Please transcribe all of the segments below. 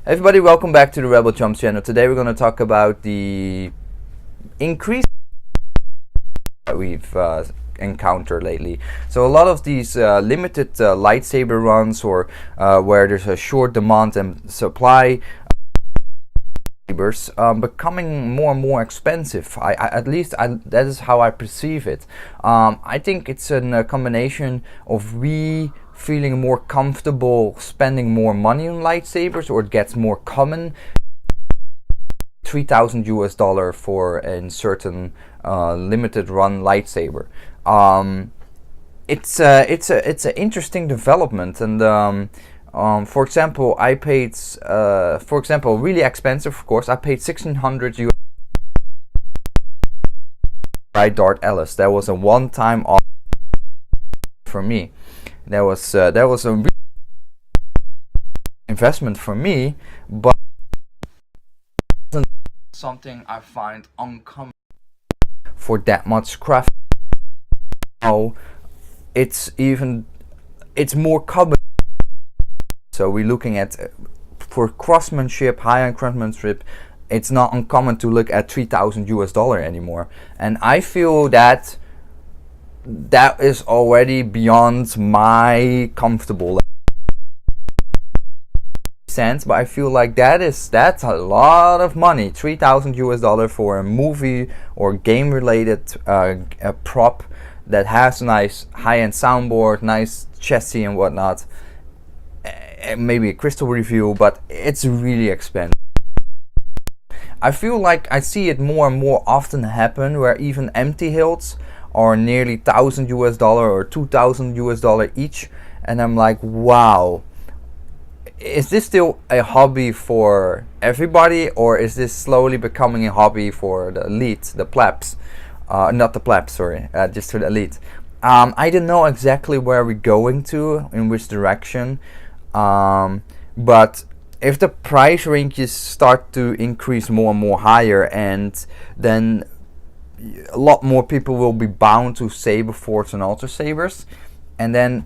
Everybody, welcome back to the Rebel Jumps channel. Today we're going to talk about the increase that we've encountered lately. So a lot of these limited lightsaber runs, or where there's a short demand and supply, sabers becoming more and more expensive. At least that is how I perceive it. I think it's a combination of we feeling more comfortable spending more money on lightsabers, or it gets more common. $3,000 for a certain limited run lightsaber. It's an interesting development, and for example, I paid really expensive. Of course, I paid $1,600 by Dart Ellis. That was a one-time offer for me. That was a investment for me, but something I find uncommon for that much craft. Now it's more common. So we're looking at for craftsmanship, high-end craftsmanship. It's not uncommon to look at $3,000 anymore, and I feel that is already beyond my comfortable sense. But I feel like that's a lot of money. $3,000 for a movie or game related a prop that has a nice high-end soundboard, nice chassis and whatnot, maybe a crystal review, but it's really expensive. I feel like I see it more and more often happen where even empty hilts are nearly $1,000 or $2,000 each, and I'm like, wow, is this still a hobby for everybody, or is this slowly becoming a hobby for the elite, the plebs? Not the plebs, sorry, just to the elite. I don't know exactly where we're going to, in which direction, but if the price ranges start to increase more and more higher, and then a lot more people will be bound to saber forts and ultra sabers, and then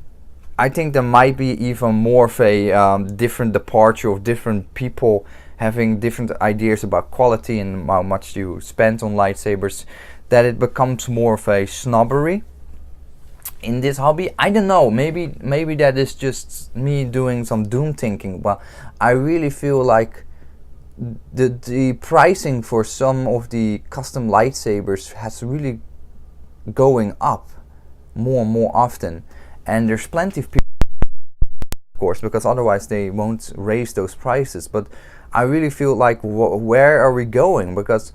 I think there might be even more of a different departure of different people having different ideas about quality and how much you spend on lightsabers, that it becomes more of a snobbery in this hobby. I don't know, maybe that is just me doing some doom thinking, but I really feel like the pricing for some of the custom lightsabers has really going up more and more often, and there's plenty of people, of course, because otherwise they won't raise those prices. But I really feel like where are we going? Because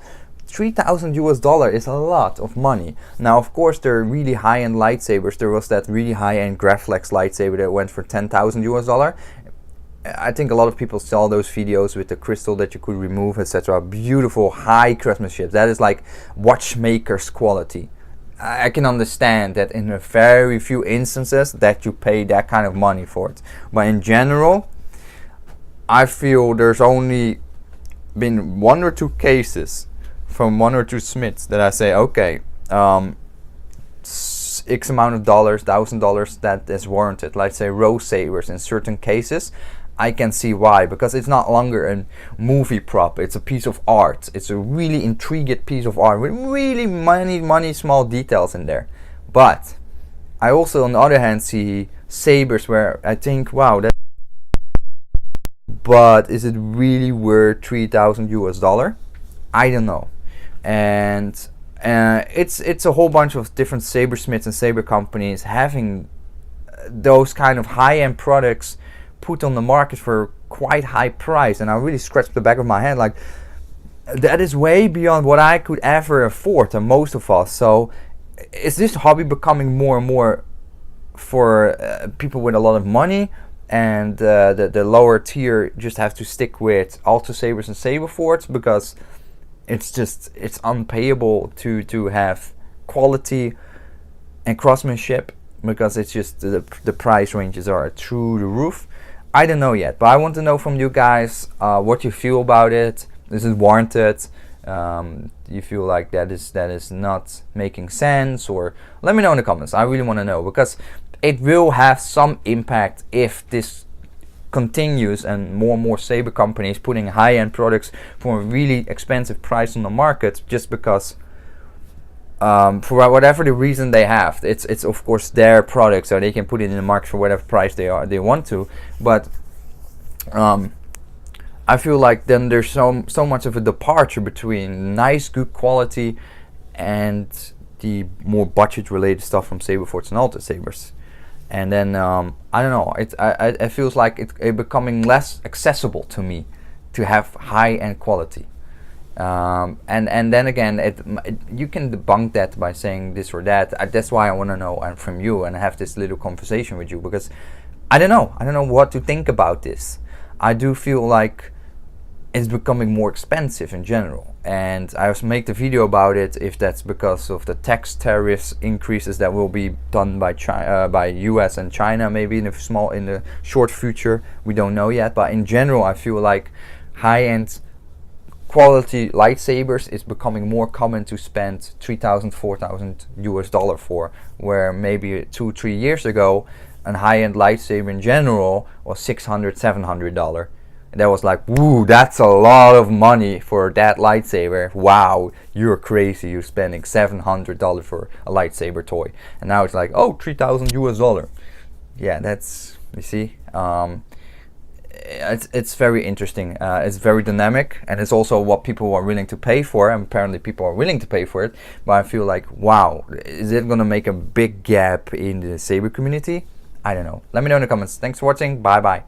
$3,000 is a lot of money. Now, of course, there are really high-end lightsabers. There was that really high-end Graflex lightsaber that went for $10,000. I think a lot of people saw those videos with the crystal that you could remove, etc. Beautiful, high craftsmanship. That is like watchmaker's quality. I can understand that in a very few instances that you pay that kind of money for it. But in general, I feel there's only been one or two cases from one or two smiths that I say, okay, X amount of dollars, $1,000, that is warranted. Let's say rose sabers in certain cases. I can see why, because it's not longer a movie prop, it's a piece of art. It's a really intriguing piece of art with really many small details in there. But I also, on the other hand, see sabers where I think, wow, but is it really worth $3,000? I don't know. And it's a whole bunch of different sabersmiths and saber companies having those kind of high-end products put on the market for quite high price, and I really scratched the back of my head like that is way beyond what I could ever afford, and most of us. So is this hobby becoming more and more for people with a lot of money, and the lower tier just have to stick with ultra sabers and saber forts because it's unpayable to have quality and craftsmanship, because it's just the price ranges are through the roof? I don't know yet, but I want to know from you guys what you feel about it. Is it warranted? Do you feel like that is not making sense? Or let me know in the comments. I really want to know, because it will have some impact if this continues and more saber companies putting high-end products for a really expensive price on the market, just because for whatever the reason they have, it's of course their product, so they can put it in the market for whatever price they want to. But I feel like then there's so much of a departure between nice, good quality and the more budget related stuff from Saberforts and Alta Sabers. And then I don't know, it feels like it becoming less accessible to me to have high end quality. And then again, you can debunk that by saying this or that. That's why I want to know and from you and have this little conversation with you, because I don't know what to think about this. I do feel like it's becoming more expensive in general, and I was make the video about it, if that's because of the tax tariffs increases that will be done by by US and China, maybe in the short future. We don't know yet, but in general I feel like high-end quality lightsabers is becoming more common to spend $3,000, $4,000 for, where maybe 2-3 years ago a high-end lightsaber in general was $600, $700. That was like, woo, that's a lot of money for that lightsaber. Wow, you're crazy, you're spending $700 for a lightsaber toy. And now it's like, oh, $3,000. Yeah, that's, you see, it's very interesting. It's very dynamic, and it's also what people are willing to pay for, and apparently people are willing to pay for it. But I feel like, wow, is it gonna make a big gap in the saber community? I don't know. Let me know in the comments. Thanks for watching. Bye bye.